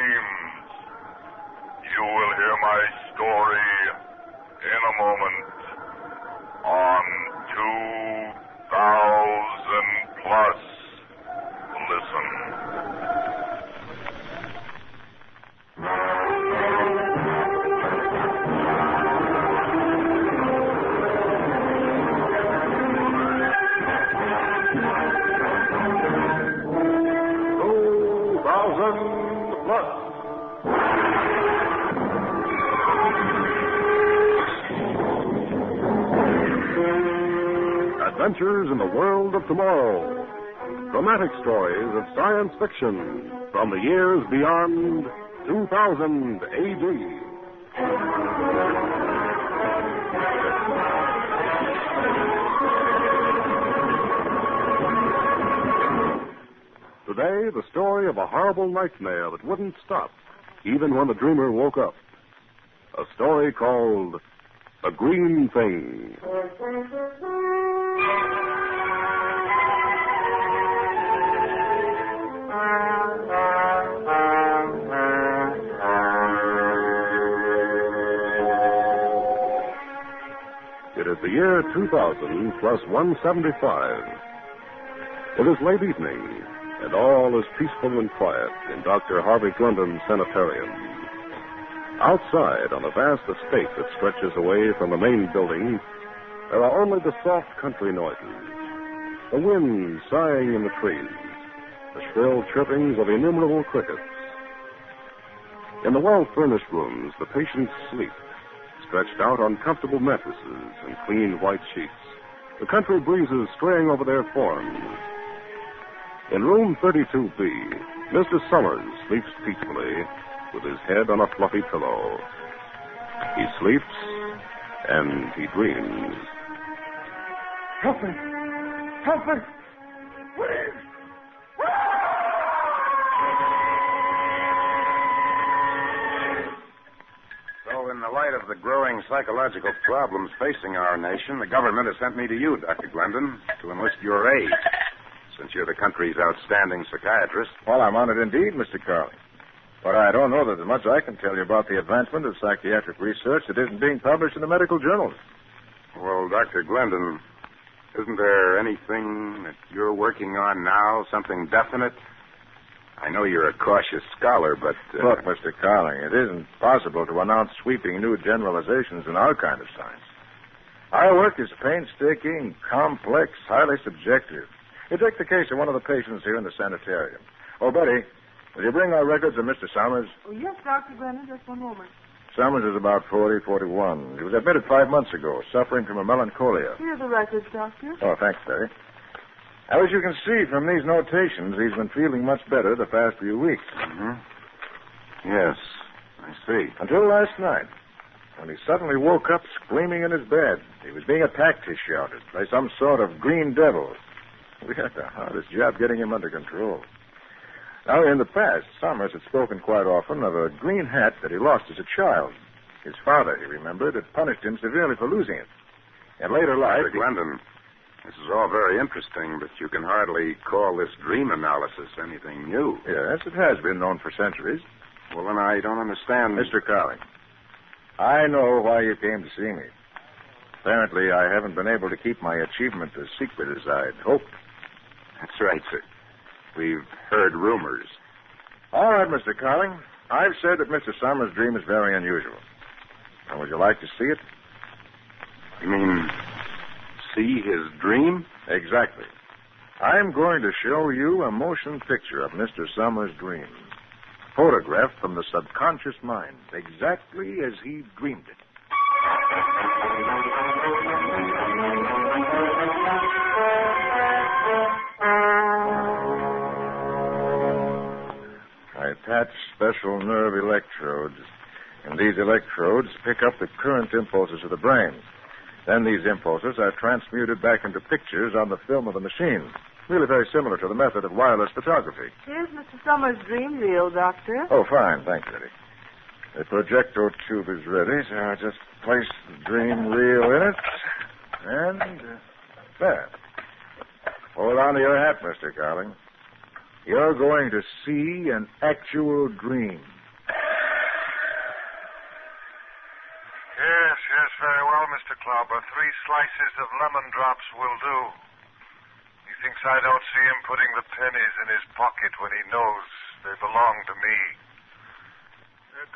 dreams. You will hear my story in a moment on 2000 Plus. Listen. Adventures in the world of tomorrow. Dramatic stories of science fiction from the years beyond 2000 A.D. Today, the story of a horrible nightmare that wouldn't stop, even when the dreamer woke up. A story called The Green Thing. It is the year 2000 plus 175. It is late evening, and all is peaceful and quiet in Dr. Harvey Glendon's sanitarium. Outside, on a vast estate that stretches away from the main building, there are only the soft country noises, the wind sighing in the trees, the shrill chirpings of innumerable crickets. In the well-furnished rooms, the patients sleep, stretched out on comfortable mattresses and clean white sheets, the country breezes straying over their forms. In room 32B, Mr. Summers sleeps peacefully with his head on a fluffy pillow. He sleeps and he dreams. Help me! Help me! Please! So, in the light of the growing psychological problems facing our nation, the government has sent me to you, Dr. Glendon, to enlist your aid, since you're the country's outstanding psychiatrist. Well, I'm honored indeed, Mr. Carley. But I don't know that there's much I can tell you about the advancement of psychiatric research that isn't being published in the medical journals. Well, Dr. Glendon, isn't there anything that you're working on now, something definite? I know you're a cautious scholar, but... Look, Mr. Carling, it isn't possible to announce sweeping new generalizations in our kind of science. Our work is painstaking, complex, highly subjective. You take the case of one of the patients here in the sanitarium. Oh, Betty, will you bring our records of Mr. Summers? Oh, yes, Dr. Brennan, just one moment. Summers is about 40, 41. He was admitted 5 months ago, suffering from a melancholia. Here are the records, Doctor. Oh, thanks, Betty. Now, as you can see from these notations, he's been feeling much better the past few weeks. Mm-hmm. Yes, I see. Until last night, when he suddenly woke up screaming in his bed. He was being attacked, he shouted, by some sort of green devil. We had the hardest job getting him under control. Now, in the past, Summers had spoken quite often of a green hat that he lost as a child. His father, he remembered, had punished him severely for losing it. In later life... Mr. Glendon, this is all very interesting, but you can hardly call this dream analysis anything new. Yes, it has been known for centuries. Well, then I don't understand... Mr. Carling, I know why you came to see me. Apparently, I haven't been able to keep my achievement as secret as I'd hoped. That's right, sir. We've heard rumors. All right, Mr. Carling. I've said that Mr. Summers' dream is very unusual. Now, would you like to see it? You mean see his dream? Exactly. I'm going to show you a motion picture of Mr. Summers' dream. Photographed from the subconscious mind, exactly as he dreamed it. I attach special nerve electrodes, and these electrodes pick up the current impulses of the brain. Then these impulses are transmuted back into pictures on the film of the machine. Really very similar to the method of wireless photography. Here's Mr. Summers' dream reel, Doctor. Oh, fine. Thanks, Eddie. The projector tube is ready, so I'll just place the dream reel in it. And there. Hold on to your hat, Mr. Carling. You're going to see an actual dream. Yes, very well, Mr. Klauber. 3 slices of lemon drops will do. He thinks I don't see him putting the pennies in his pocket when he knows they belong to me.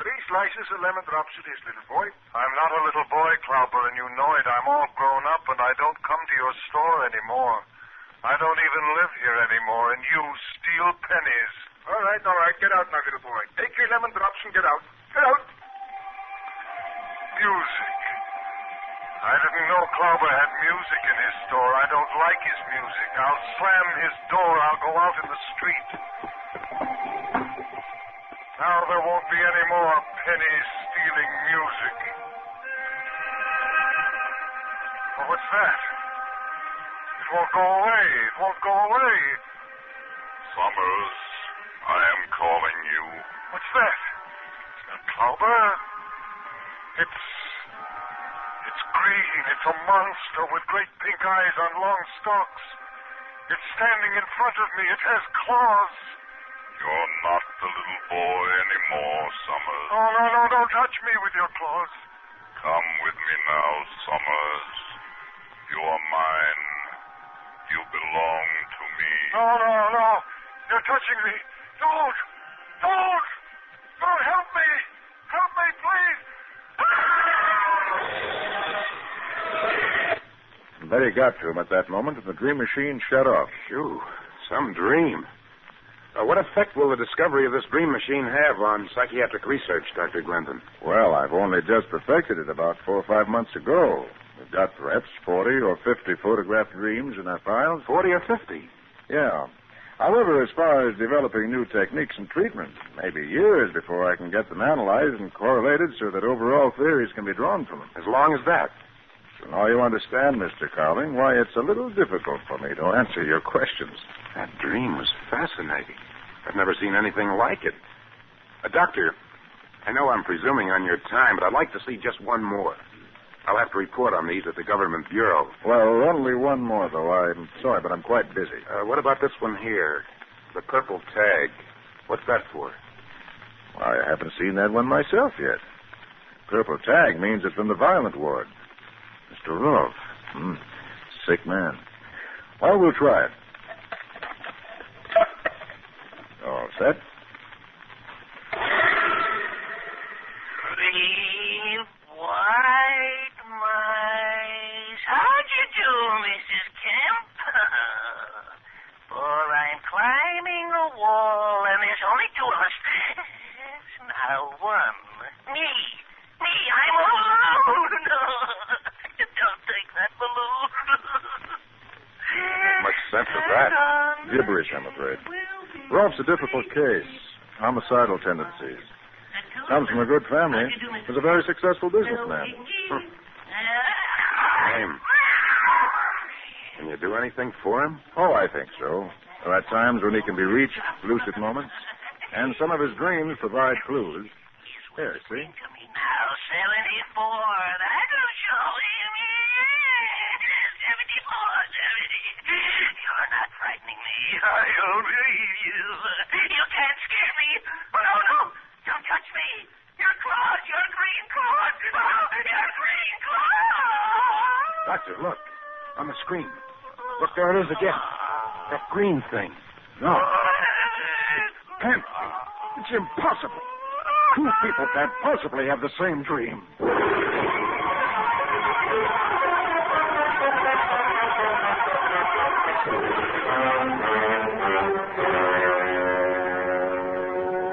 3 slices of lemon drops it is, little boy. I'm not a little boy, Klauber, and you know it. I'm all grown up, and I don't come to your store anymore. I don't even live here anymore, and you steal pennies. All right. Get out now, little boy. Take your lemon drops and get out. Get out. Music. I didn't know Klauber had music in his store. I don't like his music. I'll slam his door. I'll go out in the street. Now there won't be any more penny-stealing music. Oh, what's that? It won't go away. It won't go away. Summers, I am calling you. What's that? Klauber? It's green. It's a monster with great pink eyes on long stalks. It's standing in front of me. It has claws. You're not the little boy anymore, Summers. Oh, no, don't touch me with your claws. Come with me now, Summers. You are mine. You belong to me. No. You're touching me. Don't. Help me. Help me, please. Betty got to him at that moment, and the dream machine shut off. Phew, some dream. What effect will the discovery of this dream machine have on psychiatric research, Dr. Glendon? Well, I've only just perfected it about 4 or 5 months ago. We've got perhaps 40 or 50 photographed dreams in our files. 40 or 50? Yeah. However, as far as developing new techniques and treatment, maybe years before I can get them analyzed and correlated so that overall theories can be drawn from them. As long as that? So now you understand, Mr. Cowling, why it's a little difficult for me to answer your questions. That dream was fascinating. I've never seen anything like it. Doctor, I know I'm presuming on your time, but I'd like to see just one more. I'll have to report on these at the government bureau. Well, only one more, though. I'm sorry, but I'm quite busy. What about this one here? The purple tag. What's that for? I haven't seen that one myself yet. Purple tag means it's in the violent ward. Mr. Rolfe. Sick man. Well, we'll try it. All set? Three white mice. How'd you do, Mrs. Kemp? For I'm climbing a wall, and there's only 2 of us. Now one. Me, I'm alone. Don't take that balloon. Much sense of that. Gibberish, I'm afraid. Rolfe's a difficult case. Homicidal tendencies. Comes from a good family. Was a very successful businessman. Name. Can you do anything for him? Oh, I think so. There are times when he can be reached, lucid moments. And some of his dreams provide clues. Here, see? To me now, 74. That'll show him. 74, 70. You're not frightening me. I don't believe you. You can't scare me. Oh, no. Don't touch me. Your claws. Your green claws. Oh, your green claws. Doctor, look. On the screen. Look, there it is again. That green thing. No. It can't be. It's impossible. 2 people can't possibly have the same dream.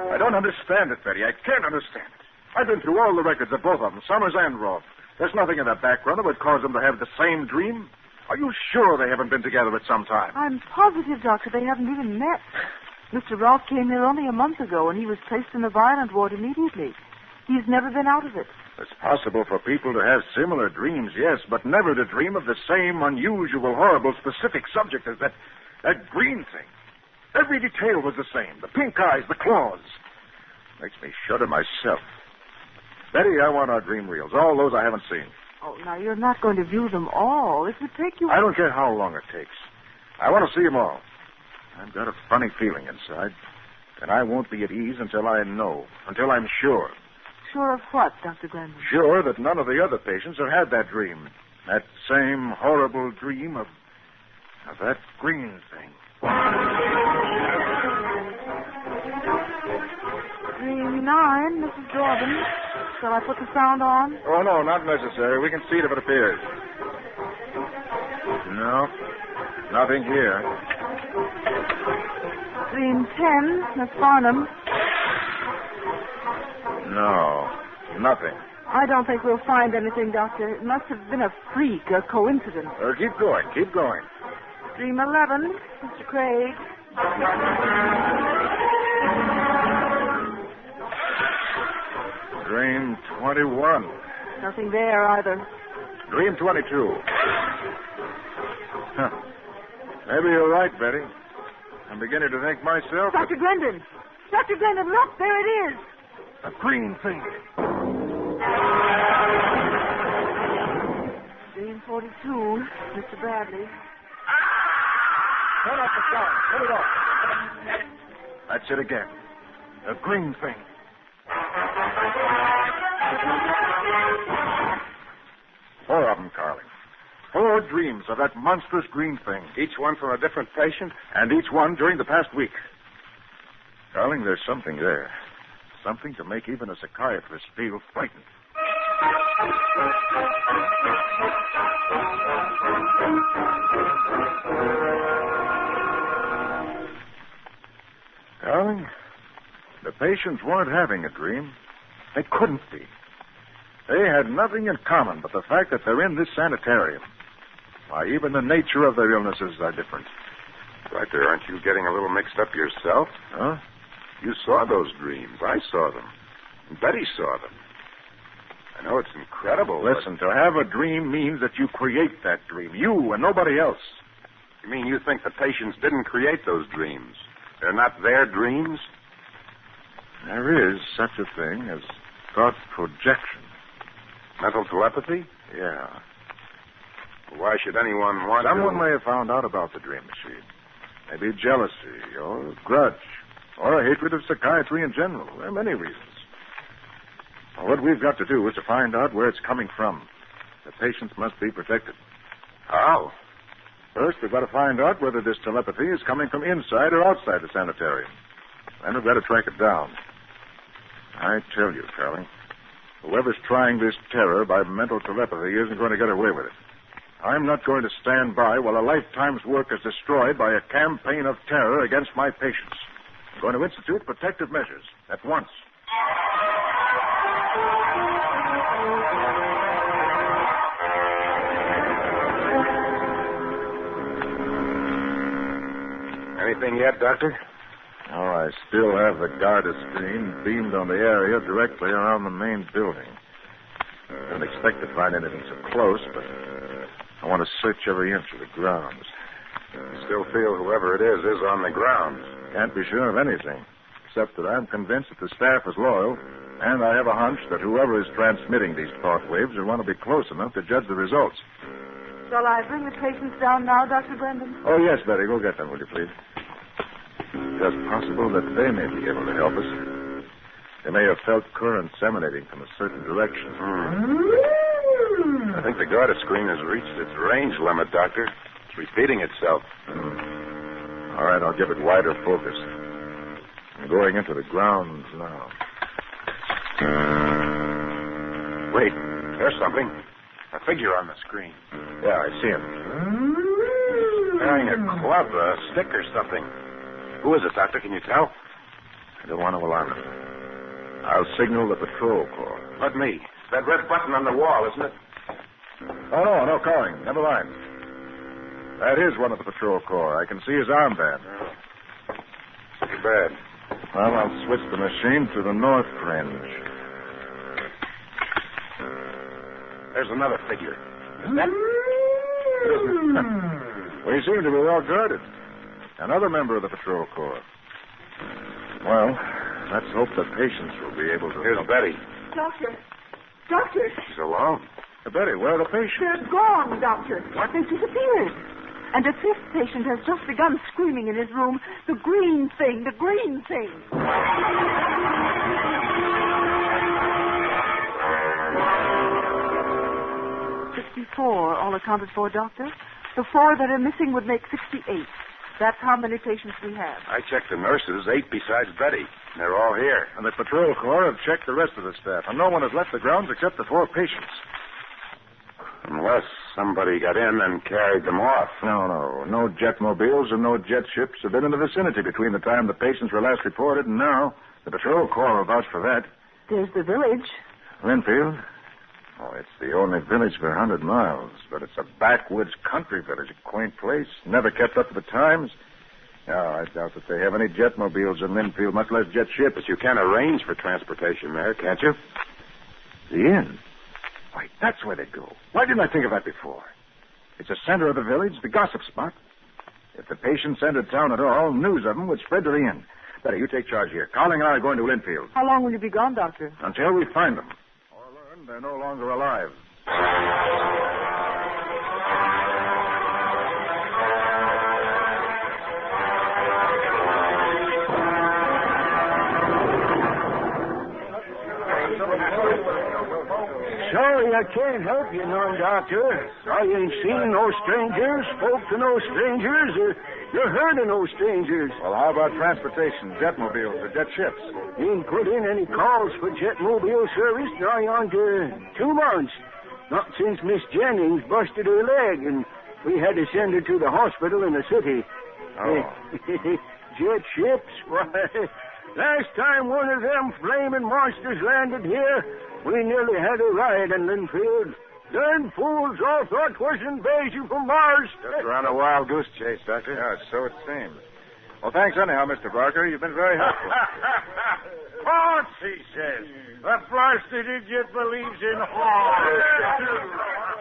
I don't understand it, Betty. I can't understand it. I've been through all the records of both of them, Summers and Rolfe. There's nothing in their background that would cause them to have the same dream. Are you sure they haven't been together at some time? I'm positive, Doctor, they haven't even met. Mr. Rolfe came here only a month ago, and he was placed in the violent ward immediately. He's never been out of it. It's possible for people to have similar dreams, yes, but never to dream of the same unusual, horrible, specific subject as that green thing. Every detail was the same. The pink eyes, the claws. Makes me shudder myself. Betty, I want our dream reels. All those I haven't seen. Oh, now, you're not going to view them all. It would take you... I don't care how long it takes. I want to see them all. I've got a funny feeling inside. And I won't be at ease until I know, until I'm sure. Sure of what, Dr. Glendon? Sure that none of the other patients have had that dream. That same horrible dream of that green thing. Dream 9, Mrs. Jordan. Shall I put the sound on? Oh, no, not necessary. We can see it if it appears. No, nothing here. Dream 10, Miss Farnham. No, nothing. I don't think we'll find anything, Doctor. It must have been a freak, a coincidence. Keep going, keep going. Dream 11, Mr. Craig. Dream 21. Nothing there either. Dream 22. Huh. Maybe you're right, Betty. I'm beginning to think myself. Dr. Glendon! Dr. Glendon, look, there it is. A green thing. Dream 42, Mr. Bradley. Turn off the sound. Put it off. That's it again. A green thing. 4 of them, Carling. 4 dreams of that monstrous green thing. Each one from a different patient? And each one during the past week. Carling, there's something there. Something to make even a psychiatrist feel frightened. Carling, the patients weren't having a dream. They couldn't be. They had nothing in common but the fact that they're in this sanitarium. Why, even the nature of their illnesses are different. Doctor, aren't you getting a little mixed up yourself? Huh? You saw those dreams. I saw them. And Betty saw them. I know it's incredible. Listen, to have a dream means that you create that dream. You and nobody else. You mean you think the patients didn't create those dreams? They're not their dreams? There is such a thing as thought projection. Mental telepathy? Yeah. Why should anyone want Someone may have found out about the dream machine. Maybe jealousy or grudge or a hatred of psychiatry in general. There are many reasons. Well, what we've got to do is to find out where it's coming from. The patients must be protected. How? First, we've got to find out whether this telepathy is coming from inside or outside the sanitarium. Then we've got to track it down. I tell you, Carling, whoever's trying this terror by mental telepathy isn't going to get away with it. I'm not going to stand by while a lifetime's work is destroyed by a campaign of terror against my patients. I'm going to institute protective measures at once. Anything yet, Doctor? Oh, I still have the Garda screen beamed on the area directly around the main building. I don't expect to find anything so close, but I want to search every inch of the grounds. I still feel whoever it is on the grounds. Can't be sure of anything, except that I'm convinced that the staff is loyal, and I have a hunch that whoever is transmitting these thought waves will want to be close enough to judge the results. Shall I bring the patients down now, Dr. Glendon? Oh, yes, Betty. Go get them, will you, please? Just possible that they may be able to help us. They may have felt currents emanating from a certain direction. I think the Garda screen has reached its range limit, Doctor. It's repeating itself. All right, I'll give it wider focus. I'm going into the grounds now. Wait, there's something. A figure on the screen. Yeah, I see him. He's carrying a club, a stick or something. Who is it, Doctor? Can you tell? I don't want to alarm him. I'll signal the patrol corps. Let me. That red button on the wall, isn't it? Oh, no calling. Never mind. That is one of the patrol corps. I can see his armband. Too bad. Well, I'll switch the machine to the north fringe. There's another figure. Is that... We seem to be well guarded. Another member of the patrol corps. Well, let's hope the patients will be able to... Here's Betty. Doctor. Doctor. She's alone. Betty, where are the patients? They're gone, Doctor. What? They disappeared. And a fifth patient has just begun screaming in his room, "The green thing, the green thing." 64, all accounted for, Doctor. The 4 that are missing would make 68. That's how many patients we have. I checked the nurses, 8 besides Betty. They're all here. And the patrol corps have checked the rest of the staff, and no one has left the grounds except the 4 patients. Unless somebody got in and carried them off. No. No jetmobiles and no jet ships have been in the vicinity between the time the patients were last reported and now. The patrol corps will vouch for that. There's the village. Linfield? Oh, it's the only village for 100 miles, but it's a backwoods country village, a quaint place, never kept up to the times. No, I doubt that they have any jetmobiles in Linfield, much less jet ships. But you can arrange for transportation there, can't you? The inn? Why, that's where they go. Why didn't I think of that before? It's the center of the village, the gossip spot. If the patients entered town at all, news of them would spread to the inn. Betty, you take charge here. Carling and I are going to Linfield. How long will you be gone, Doctor? Until we find them. Or learn they're no longer alive. Sorry, I can't help you none, Doctor. I ain't seen no strangers, spoke to no strangers, or heard of no strangers. Well, how about transportation, jetmobiles, or jet ships? Ain't put in any calls for jetmobile service nigh on to 2 months. Not since Miss Jennings busted her leg, and we had to send her to the hospital in the city. Oh. Jet ships? Why, last time one of them flaming monsters landed here, we nearly had a riot in Linfield. Them fools all thought 'twas invasion from Mars. Just ran a wild goose chase, Doctor. Yeah, so it seems. Well, thanks anyhow, Mr. Barker. You've been very helpful. Haunts, he says. The blasted idiot believes in haunts.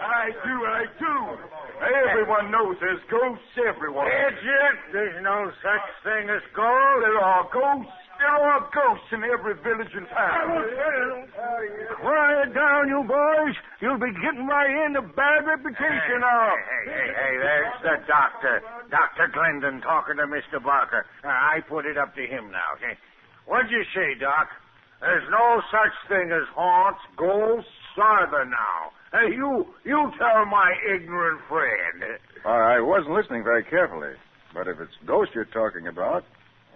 I do. Everyone knows there's ghosts everywhere. Idiot, there's no such thing as ghosts. There are ghosts. There are ghosts in every village and town. Quiet down, you boys. You'll be getting my end a bad reputation now. Hey, there's the doctor. Dr. Glendon talking to Mr. Barker. I put it up to him now. What'd you say, Doc? There's no such thing as haunts, ghosts, either now. Hey, you tell my ignorant friend. I wasn't listening very carefully. But if it's ghosts you're talking about,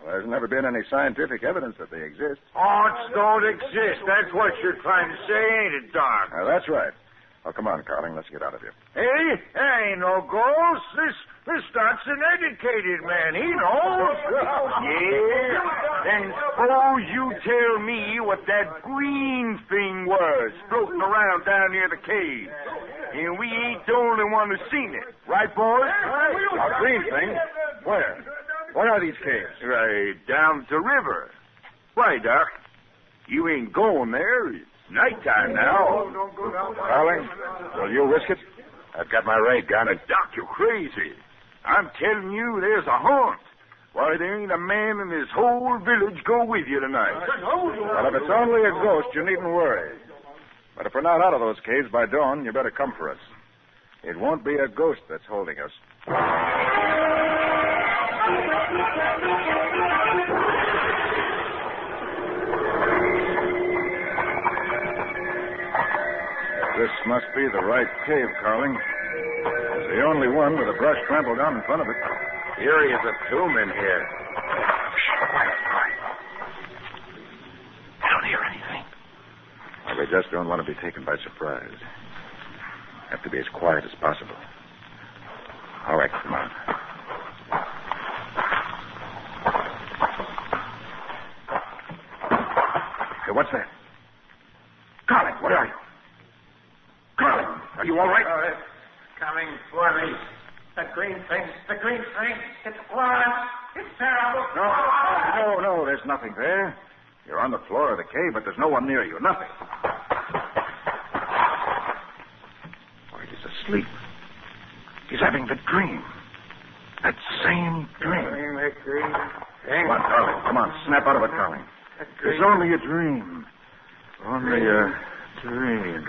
well, there's never been any scientific evidence that they exist. Haunts don't exist. That's what you're trying to say, ain't it, Doc? That's right. Oh, come on, Carling. Let's get out of here. Hey, there ain't no ghost. This Doc's an educated man. He knows. Yeah? Then suppose you tell me what that green thing was floating around down near the cave. And we ain't the only one who's seen it. Right, boys? A green thing? Where? Where are these caves? Right down the river. Why, Doc? You ain't going there. It's nighttime now. Carling, will you risk it? I've got my ray gun. Doc, you're crazy. I'm telling you, there's a haunt. Why, there ain't a man in this whole village go with you tonight. Well, if it's only a ghost, you needn't worry. But if we're not out of those caves by dawn, you better come for us. It won't be a ghost that's holding us. This must be the right cave, Carling. It's the only one with a brush trampled down in front of it. Here is a tomb in here. Quiet. I don't hear anything. Well, we just don't want to be taken by surprise. Have to be as quiet as possible. All right, come on. Hey, what's that? Carling, what are you? Carling, are you all right? Coming for me. The green thing. It's blood. It's terrible. No, there's nothing there. You're on the floor of the cave, but there's no one near you. Nothing. Oh, he's asleep. He's having the dream. That same dream. Come on, Carling. Come on, snap out of it, Carling. It's only a dream. Only a dream.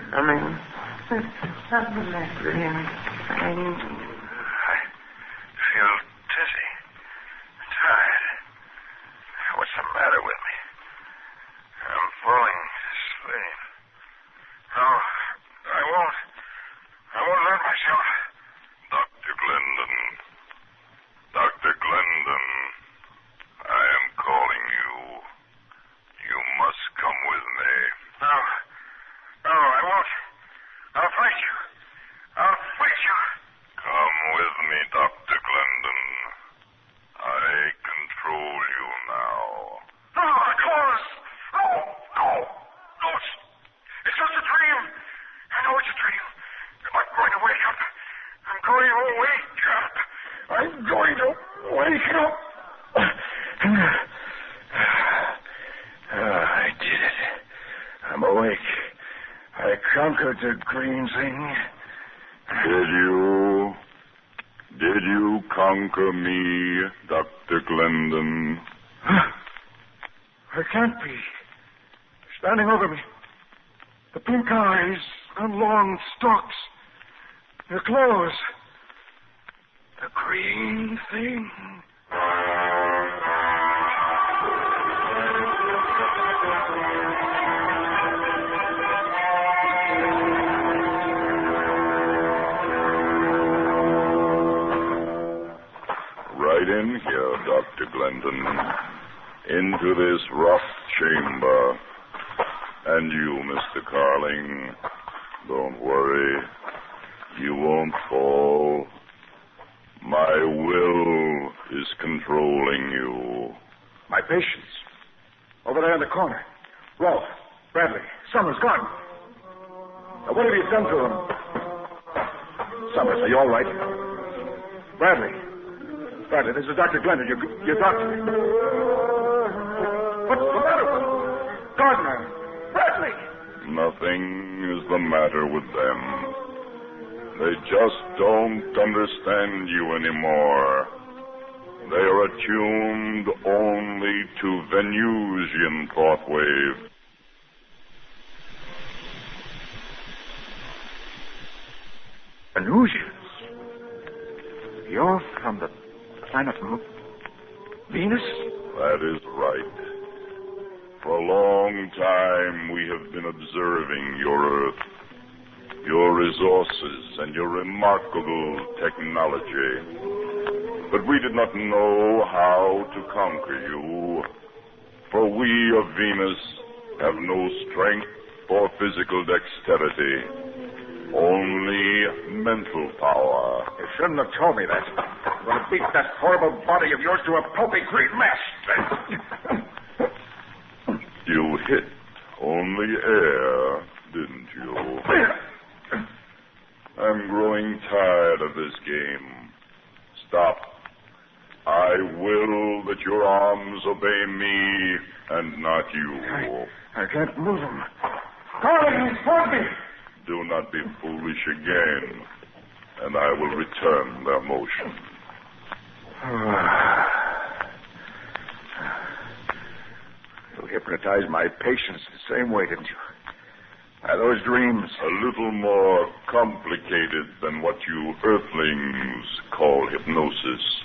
conquered the green thing. Did you conquer me, Dr. Glendon? I can't be. Standing over me. The pink eyes on long stalks. The clothes. The green thing. Right in here, Dr. Glendon. Into this rough chamber. And you, Mr. Carling, don't worry. You won't fall. My will is controlling you. My patients. Over there in the corner. Rolf, Bradley, Summers, gone. Now, what have you done to them? Summers, are you all right? Bradley, this is Dr. Glendon, your doctor. What's the matter with him? Gardner, Bradley. Nothing is the matter with them. They just don't understand you anymore. They are attuned only to Venusian thought wave. Venusians? You're from the planet Venus? That is right. For a long time, we have been observing your Earth, your resources, and your remarkable technology. But we did not know how to conquer you, for we of Venus have no strength or physical dexterity, only mental power. You shouldn't have told me that. I'm going to beat that horrible body of yours to a pulpy green mess. You hit only air, didn't you? I'm growing tired of this game. Stop. I will that your arms obey me and not you. I can't move them. Carling, hold me. Do not be foolish again, and I will return their motion. You hypnotized my patients the same way, didn't you? Are those dreams? A little more complicated than what you earthlings call hypnosis,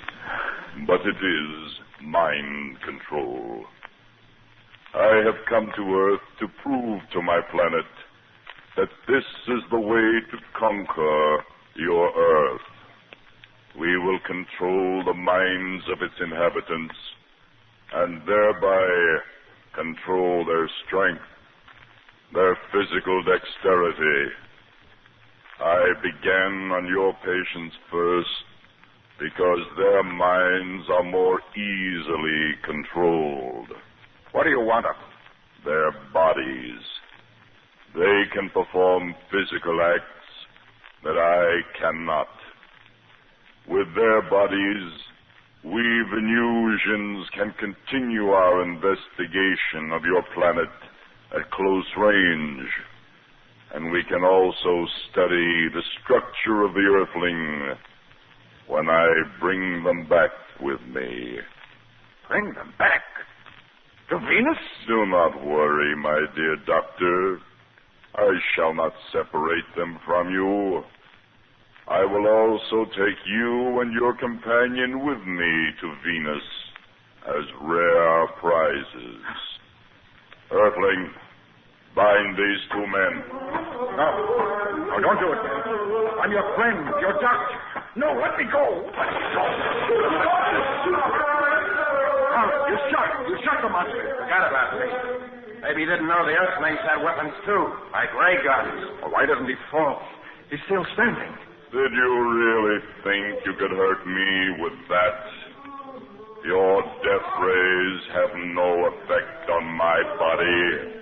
but it is mind control. I have come to Earth to prove to my planet that this is the way to conquer your Earth. We will control the minds of its inhabitants and thereby control their strength, their physical dexterity. I began on your patients first because their minds are more easily controlled. What do you want of them? Their bodies. They can perform physical acts that I cannot. With their bodies, we Venusians can continue our investigation of your planet at close range. And we can also study the structure of the Earthling when I bring them back with me. Bring them back? To Venus? Do not worry, my dear doctor. I shall not separate them from you. I will also take you and your companion with me to Venus as rare prizes. Earthling, bind these two men. No, don't do it. I'm your friend, your doctor. No, let me go. Let me go. You shot the monster. Forgot about me. Maybe he didn't know the Earthlings had weapons, too, like ray guns. Well, why doesn't he fall? He's still standing. Did you really think you could hurt me with that? Your death rays have no effect on my body.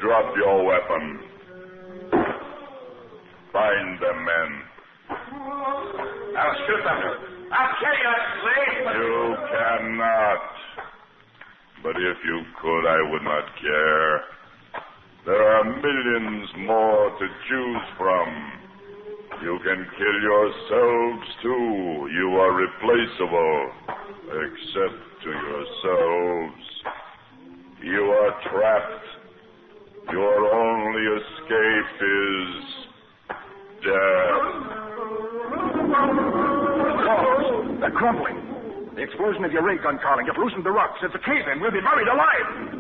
Drop your weapon. Bind them, men. I'll shoot them. I'll kill you, slave. You cannot. But if you could, I would not care. There are millions more to choose from. You can kill yourselves, too. You are replaceable, except to yourselves. You are trapped. Your only escape is death. Oh, they're crumbling. The explosion of your ray gun, Carling. You've loosened the rocks. It's a cave-in. We'll be buried alive.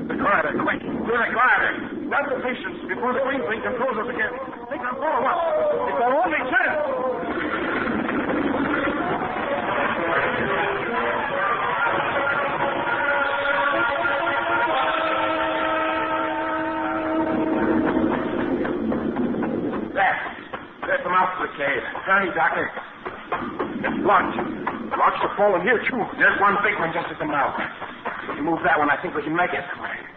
The glider, quick. To the glider. Grab the patients before the green thing controls us again. They can follow us. It's our only chance. There's the mouth of the cave. Hurry, Doctor. It's locked. The locks are falling here, too. There's one big one just at the mouth. If you move that one, I think we can make it.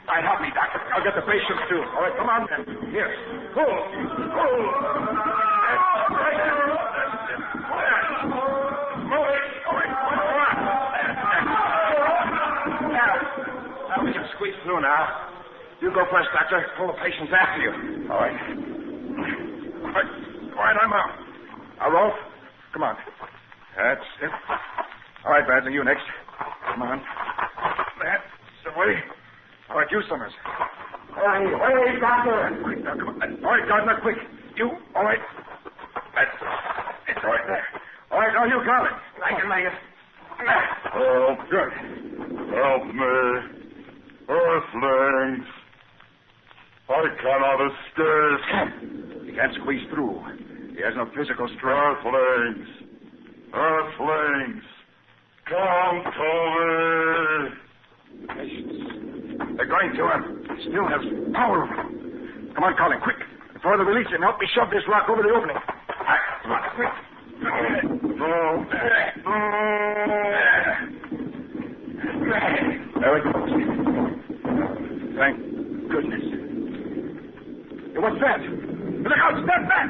All right, help me, Doctor. I'll get the patients, too. All right, come on, then. Here. Pull. Pull. That's right. Move it. All right, come on. Now we can squeeze through now. You go first, Doctor. Pull the patients after you. All right. All right, I'm out. Now, Rolf, come on. That's it. All right, Bradley, you next. Come on. That's the way. All right, you, Summers. Hurry, Doctor. Quick, now, come on. All right, Gardner, quick. You, all right. That's it's all right there. All right, now you, Carling. I can make it. Help. Good. Help me. Earthlings. I cannot escape. He can't squeeze through. He has no physical strength. Earthlings. Earthlings. Come to me. Patience. They're going to him. He still has power over him. Come on, Colin, quick. Before they release him, help me shove this rock over the opening. All right, come on, quick. There it goes. Thank goodness. Hey, what's that? Look out, step back!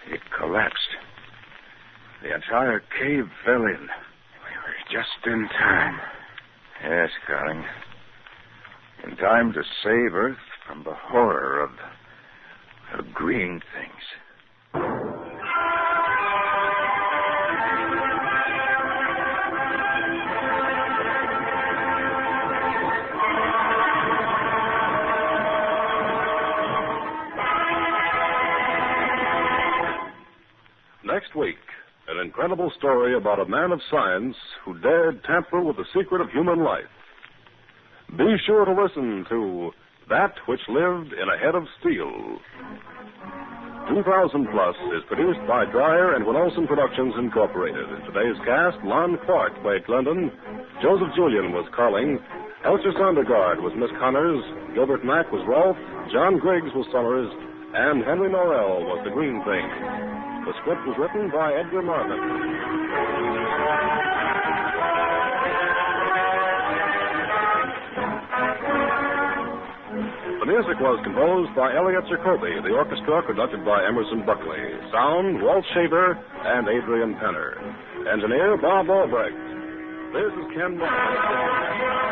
It collapsed. The entire cave fell in. We were just in time. Yes, Carling. In time to save Earth from the horror of green things. Next week, an incredible story about a man of science who dared tamper with the secret of human life. Be sure to listen to That Which Lived in a Head of Steel. 2000 Plus is produced by Dreyer and Wilson Productions Incorporated. In today's cast, Lon Clark played Glendon, Joseph Julian was Carling, Elster Sondergaard was Miss Connors, Gilbert Mack was Rolf, John Griggs was Summers, and Henry Norrell was the Green Thing. The script was written by Edgar Marvin. The music was composed by Elliot Jacoby. The orchestra conducted by Emerson Buckley. Sound, Walt Shaver and Adrian Penner. Engineer, Bob Albrecht. This is Ken Martin.